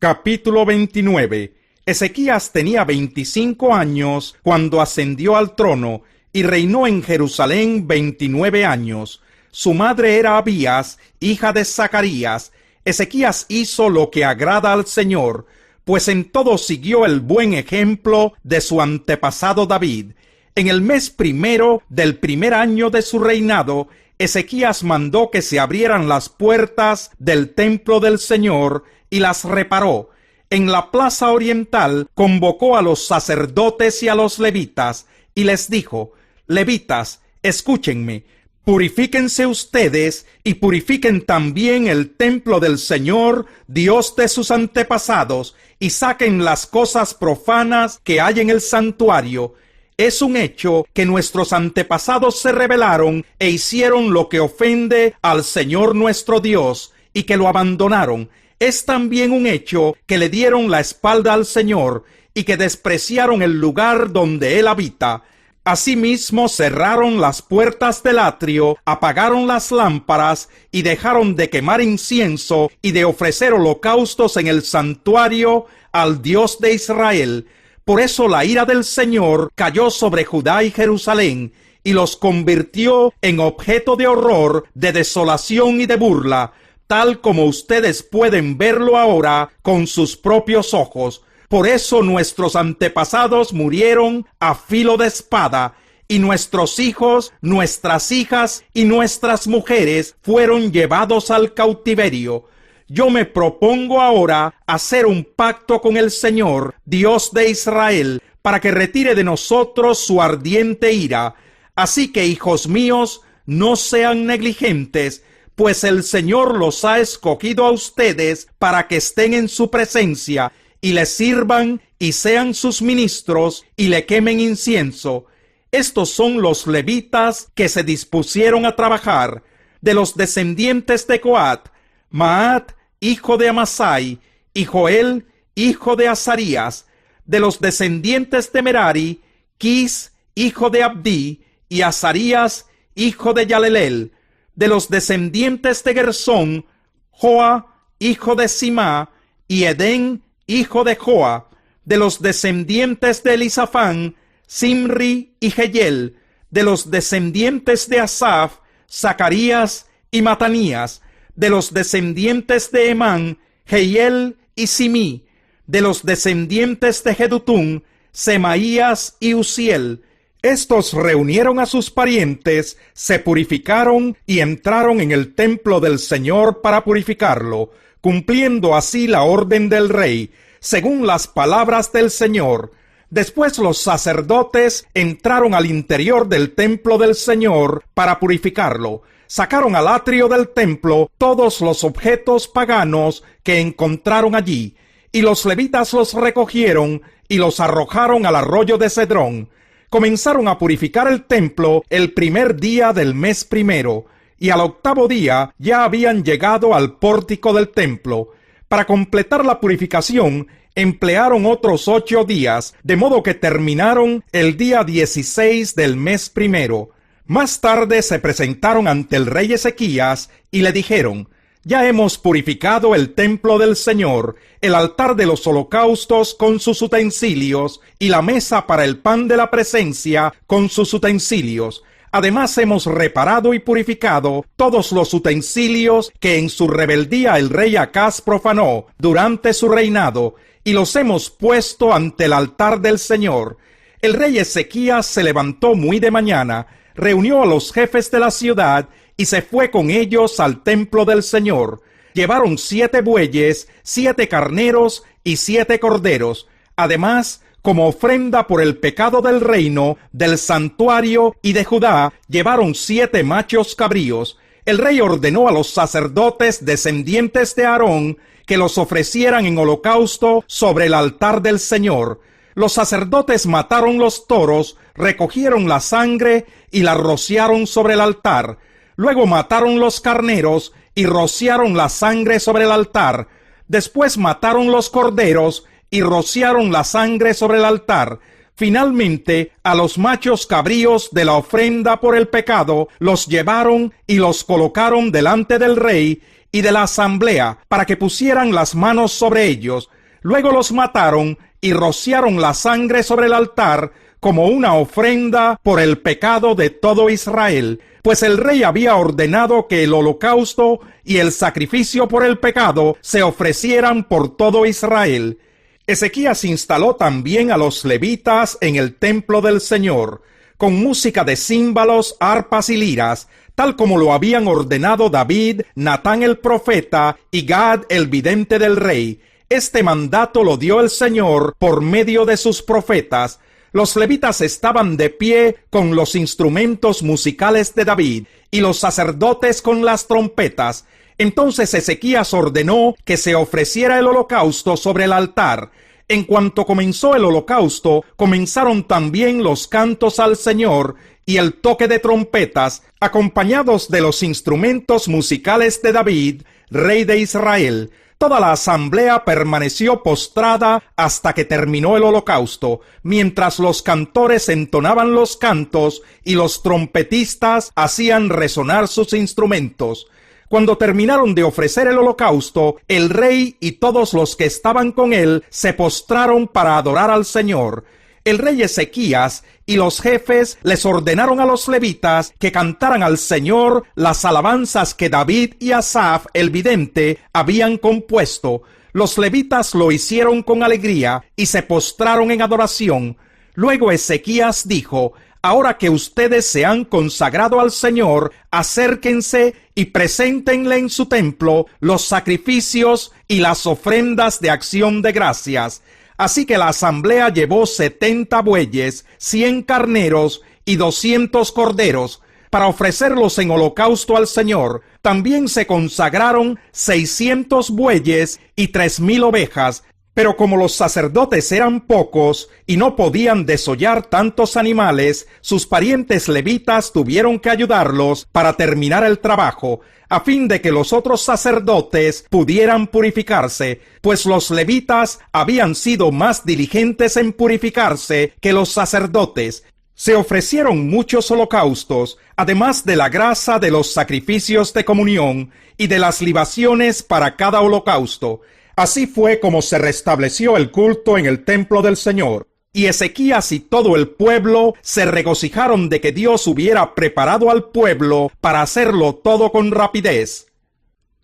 Capítulo 29. Ezequías tenía 25 años cuando ascendió al trono y reinó en Jerusalén 29 años. Su madre era Abías, hija de Zacarías. Ezequías hizo lo que agrada al Señor, pues en todo siguió el buen ejemplo de su antepasado David. En el mes primero del primer año de su reinado, Ezequías mandó que se abrieran las puertas del templo del Señor y las reparó. En la plaza oriental convocó a los sacerdotes y a los levitas y les dijo: Levitas, escúchenme, purifíquense ustedes y purifiquen también el templo del Señor, Dios de sus antepasados, y saquen las cosas profanas que hay en el santuario. Es un hecho que nuestros antepasados se rebelaron e hicieron lo que ofende al Señor nuestro Dios, y que lo abandonaron. Es también un hecho que le dieron la espalda al Señor, y que despreciaron el lugar donde Él habita. Asimismo cerraron las puertas del atrio, apagaron las lámparas, y dejaron de quemar incienso y de ofrecer holocaustos en el santuario al Dios de Israel. Por eso la ira del Señor cayó sobre Judá y Jerusalén, y los convirtió en objeto de horror, de desolación y de burla, tal como ustedes pueden verlo ahora con sus propios ojos. Por eso nuestros antepasados murieron a filo de espada, y nuestros hijos, nuestras hijas y nuestras mujeres fueron llevados al cautiverio. Yo me propongo ahora hacer un pacto con el Señor, Dios de Israel, para que retire de nosotros su ardiente ira. Así que, hijos míos, no sean negligentes, pues el Señor los ha escogido a ustedes para que estén en su presencia, y le sirvan y sean sus ministros, y le quemen incienso. Estos son los levitas que se dispusieron a trabajar. De los descendientes de Coat: Maat, hijo de Amasai, y Joel, hijo de Azarías. De los descendientes de Merari: Quis, hijo de Abdi, y Azarías, hijo de Yalelel. De los descendientes de Gersón: Joa, hijo de Simá, y Edén, hijo de Joa. De los descendientes de Elisafán: Simri y Jeyel. De los descendientes de Asaf: Zacarías y Matanías. De los descendientes de Emán: Jehiel y Simí. De los descendientes de Jedutún: Semaías y Uziel. Estos reunieron a sus parientes, se purificaron y entraron en el templo del Señor para purificarlo, cumpliendo así la orden del rey, según las palabras del Señor. Después los sacerdotes entraron al interior del templo del Señor para purificarlo. Sacaron al atrio del templo todos los objetos paganos que encontraron allí, y los levitas los recogieron y los arrojaron al arroyo de Cedrón. Comenzaron a purificar el templo el primer día del mes primero, y al octavo día ya habían llegado al pórtico del templo. Para completar la purificación, emplearon otros 8 días, de modo que terminaron el día 16 del mes primero. Más tarde se presentaron ante el rey Ezequías y le dijeron: Ya hemos purificado el templo del Señor, el altar de los holocaustos con sus utensilios, y la mesa para el pan de la presencia con sus utensilios. Además hemos reparado y purificado todos los utensilios que en su rebeldía el rey Acaz profanó durante su reinado, y los hemos puesto ante el altar del Señor. El rey Ezequías se levantó muy de mañana, reunió a los jefes de la ciudad y se fue con ellos al templo del Señor. Llevaron 7 bueyes, 7 carneros y 7 corderos. Además, como ofrenda por el pecado del reino, del santuario y de Judá, llevaron 7 machos cabríos. El rey ordenó a los sacerdotes descendientes de Aarón que los ofrecieran en holocausto sobre el altar del Señor. Los sacerdotes mataron los toros, recogieron la sangre y la rociaron sobre el altar. Luego mataron los carneros y rociaron la sangre sobre el altar. Después mataron los corderos y rociaron la sangre sobre el altar. Finalmente, a los machos cabríos de la ofrenda por el pecado los llevaron y los colocaron delante del rey y de la asamblea para que pusieran las manos sobre ellos. Luego los mataron y rociaron la sangre sobre el altar como una ofrenda por el pecado de todo Israel, pues el rey había ordenado que el holocausto y el sacrificio por el pecado se ofrecieran por todo Israel. Ezequías instaló también a los levitas en el templo del Señor, con música de címbalos, arpas y liras, tal como lo habían ordenado David, Natán el profeta y Gad el vidente del rey. Este mandato lo dio el Señor por medio de sus profetas. Los levitas estaban de pie con los instrumentos musicales de David y los sacerdotes con las trompetas. Entonces Ezequías ordenó que se ofreciera el holocausto sobre el altar. En cuanto comenzó el holocausto, comenzaron también los cantos al Señor y el toque de trompetas, acompañados de los instrumentos musicales de David, rey de Israel. Toda la asamblea permaneció postrada hasta que terminó el holocausto, mientras los cantores entonaban los cantos y los trompetistas hacían resonar sus instrumentos. Cuando terminaron de ofrecer el holocausto, el rey y todos los que estaban con él se postraron para adorar al Señor. El rey Ezequías y los jefes les ordenaron a los levitas que cantaran al Señor las alabanzas que David y Asaf, el vidente, habían compuesto. Los levitas lo hicieron con alegría y se postraron en adoración. Luego Ezequías dijo: ahora que ustedes se han consagrado al Señor, acérquense y preséntenle en su templo los sacrificios y las ofrendas de acción de gracias. Así que la asamblea llevó 70 bueyes, 100 carneros y 200 corderos para ofrecerlos en holocausto al Señor. También se consagraron 600 bueyes y 3,000 ovejas. Pero como los sacerdotes eran pocos y no podían desollar tantos animales, sus parientes levitas tuvieron que ayudarlos para terminar el trabajo, a fin de que los otros sacerdotes pudieran purificarse, pues los levitas habían sido más diligentes en purificarse que los sacerdotes. Se ofrecieron muchos holocaustos, además de la grasa de los sacrificios de comunión y de las libaciones para cada holocausto. Así fue como se restableció el culto en el templo del Señor. Y Ezequías y todo el pueblo se regocijaron de que Dios hubiera preparado al pueblo para hacerlo todo con rapidez.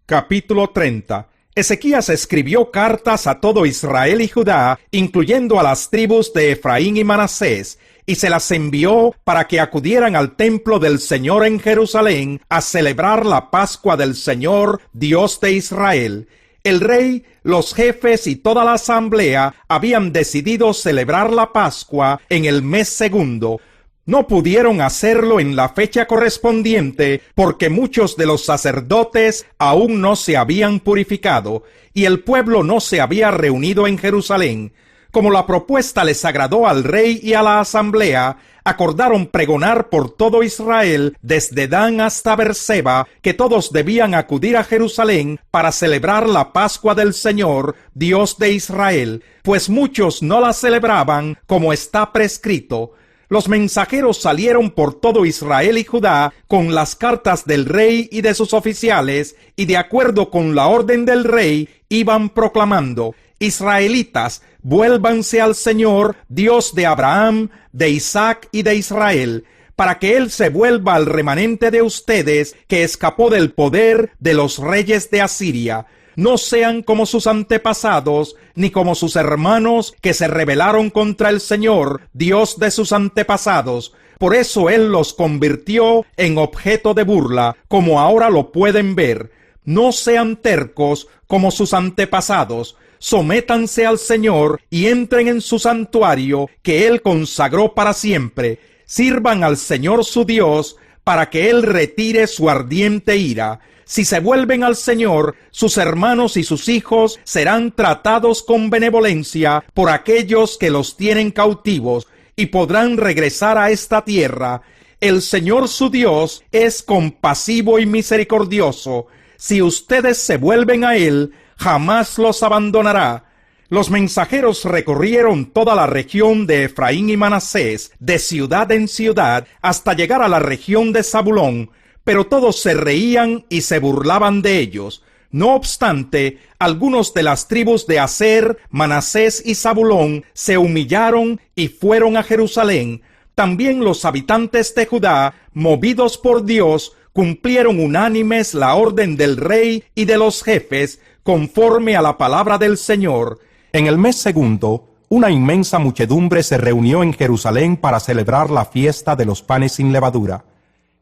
Capítulo 30. Ezequías escribió cartas a todo Israel y Judá, incluyendo a las tribus de Efraín y Manasés, y se las envió para que acudieran al templo del Señor en Jerusalén a celebrar la Pascua del Señor, Dios de Israel. El rey, los jefes y toda la asamblea habían decidido celebrar la Pascua en el mes segundo. No pudieron hacerlo en la fecha correspondiente porque muchos de los sacerdotes aún no se habían purificado y el pueblo no se había reunido en Jerusalén. Como la propuesta les agradó al rey y a la asamblea, acordaron pregonar por todo Israel, desde Dan hasta Berseba, que todos debían acudir a Jerusalén para celebrar la Pascua del Señor, Dios de Israel, pues muchos no la celebraban como está prescrito. Los mensajeros salieron por todo Israel y Judá con las cartas del rey y de sus oficiales, y de acuerdo con la orden del rey, iban proclamando: Israelitas, vuélvanse al Señor, Dios de Abraham, de Isaac y de Israel, para que Él se vuelva al remanente de ustedes que escapó del poder de los reyes de Asiria. No sean como sus antepasados, ni como sus hermanos que se rebelaron contra el Señor, Dios de sus antepasados. Por eso Él los convirtió en objeto de burla, como ahora lo pueden ver. No sean tercos como sus antepasados. Sométanse al Señor y entren en su santuario que Él consagró para siempre. Sirvan al Señor su Dios para que Él retire su ardiente ira. Si se vuelven al Señor, sus hermanos y sus hijos serán tratados con benevolencia por aquellos que los tienen cautivos y podrán regresar a esta tierra. El Señor su Dios es compasivo y misericordioso. Si ustedes se vuelven a Él, jamás los abandonará. Los mensajeros recorrieron toda la región de Efraín y Manasés, de ciudad en ciudad, hasta llegar a la región de Zabulón, pero todos se reían y se burlaban de ellos. No obstante, algunos de las tribus de Aser, Manasés y Zabulón se humillaron y fueron a Jerusalén. También los habitantes de Judá, movidos por Dios, cumplieron unánimes la orden del rey y de los jefes, conforme a la palabra del Señor. En el mes segundo, una inmensa muchedumbre se reunió en Jerusalén para celebrar la fiesta de los panes sin levadura.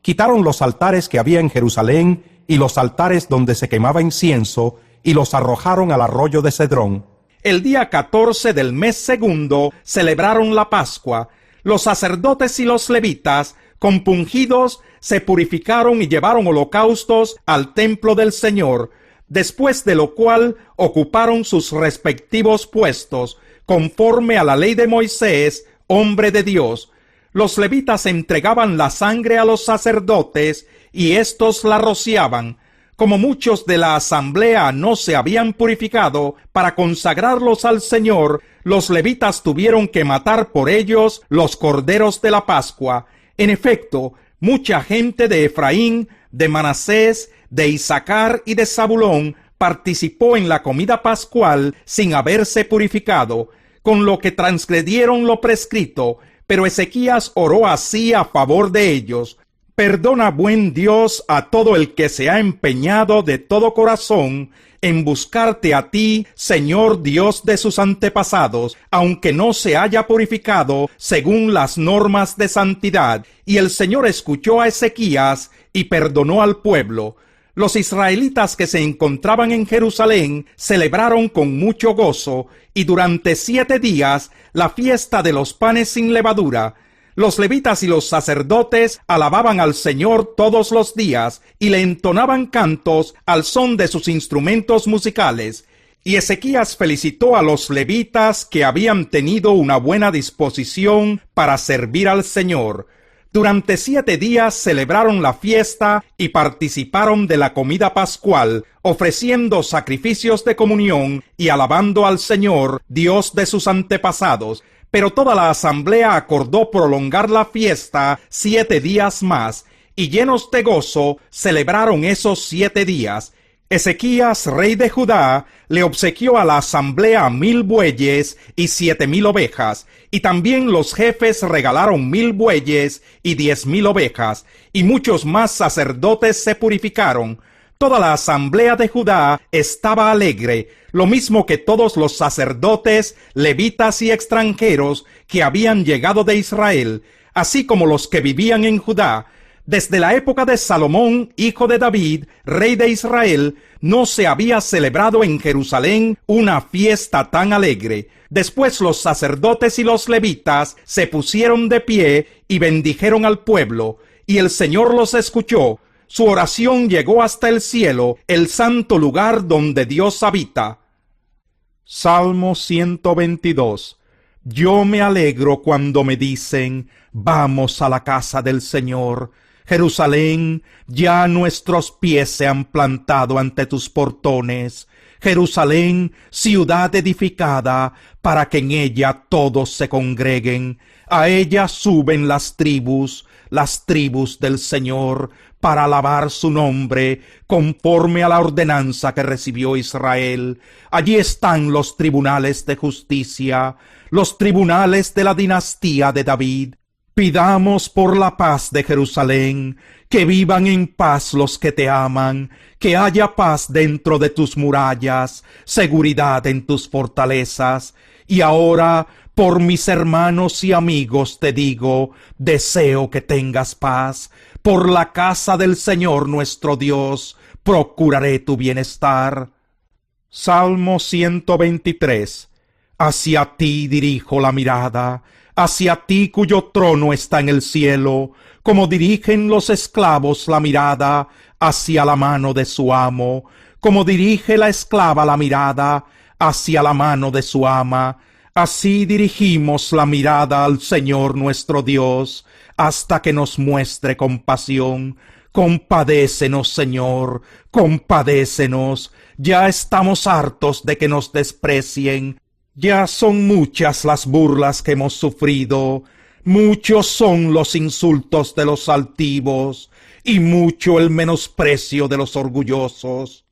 Quitaron los altares que había en Jerusalén y los altares donde se quemaba incienso, y los arrojaron al arroyo de Cedrón. El día 14 del mes segundo celebraron la Pascua. Los sacerdotes y los levitas, compungidos, se purificaron y llevaron holocaustos al templo del Señor, después de lo cual ocuparon sus respectivos puestos, conforme a la ley de Moisés, hombre de Dios. Los levitas entregaban la sangre a los sacerdotes, y éstos la rociaban. Como muchos de la asamblea no se habían purificado para consagrarlos al Señor, los levitas tuvieron que matar por ellos los corderos de la Pascua. En efecto, mucha gente de Efraín, de Manasés, de Isaacar y de Zabulón participó en la comida pascual sin haberse purificado, con lo que transgredieron lo prescrito, pero Ezequías oró así a favor de ellos: Perdona, buen Dios, a todo el que se ha empeñado de todo corazón en buscarte a ti, Señor Dios de sus antepasados, aunque no se haya purificado según las normas de santidad. Y el Señor escuchó a Ezequías y perdonó al pueblo. Los israelitas que se encontraban en Jerusalén celebraron con mucho gozo, y durante 7 días la fiesta de los panes sin levadura. Los levitas y los sacerdotes alababan al Señor todos los días y le entonaban cantos al son de sus instrumentos musicales. Y Ezequías felicitó a los levitas que habían tenido una buena disposición para servir al Señor. Durante 7 días celebraron la fiesta y participaron de la comida pascual, ofreciendo sacrificios de comunión y alabando al Señor, Dios de sus antepasados. Pero toda la asamblea acordó prolongar la fiesta 7 días más, y llenos de gozo celebraron esos 7 días. Ezequías, rey de Judá, le obsequió a la asamblea 1000 bueyes y 7000 ovejas, y también los jefes regalaron 1000 bueyes y 10,000 ovejas, y muchos más sacerdotes se purificaron. Toda la asamblea de Judá estaba alegre, lo mismo que todos los sacerdotes, levitas y extranjeros que habían llegado de Israel, así como los que vivían en Judá. Desde la época de Salomón, hijo de David, rey de Israel, no se había celebrado en Jerusalén una fiesta tan alegre. Después los sacerdotes y los levitas se pusieron de pie y bendijeron al pueblo, y el Señor los escuchó. Su oración llegó hasta el cielo, el santo lugar donde Dios habita. Salmo 122. Yo me alegro cuando me dicen: vamos a la casa del Señor. Jerusalén, ya nuestros pies se han plantado ante tus portones. Jerusalén, ciudad edificada, para que en ella todos se congreguen. A ella suben las tribus del Señor, para alabar su nombre, conforme a la ordenanza que recibió Israel. Allí están los tribunales de justicia, los tribunales de la dinastía de David. Pidamos por la paz de Jerusalén, que vivan en paz los que te aman, que haya paz dentro de tus murallas, seguridad en tus fortalezas. Y ahora, por mis hermanos y amigos te digo, deseo que tengas paz. Por la casa del Señor nuestro Dios, procuraré tu bienestar. Salmo 123. Hacia ti dirijo la mirada, hacia ti cuyo trono está en el cielo, como dirigen los esclavos la mirada hacia la mano de su amo, como dirige la esclava la mirada hacia la mano de su ama. Así dirigimos la mirada al Señor nuestro Dios, hasta que nos muestre compasión. Compadécenos, Señor, compadécenos. Ya estamos hartos de que nos desprecien. Ya son muchas las burlas que hemos sufrido. Muchos son los insultos de los altivos, y mucho el menosprecio de los orgullosos.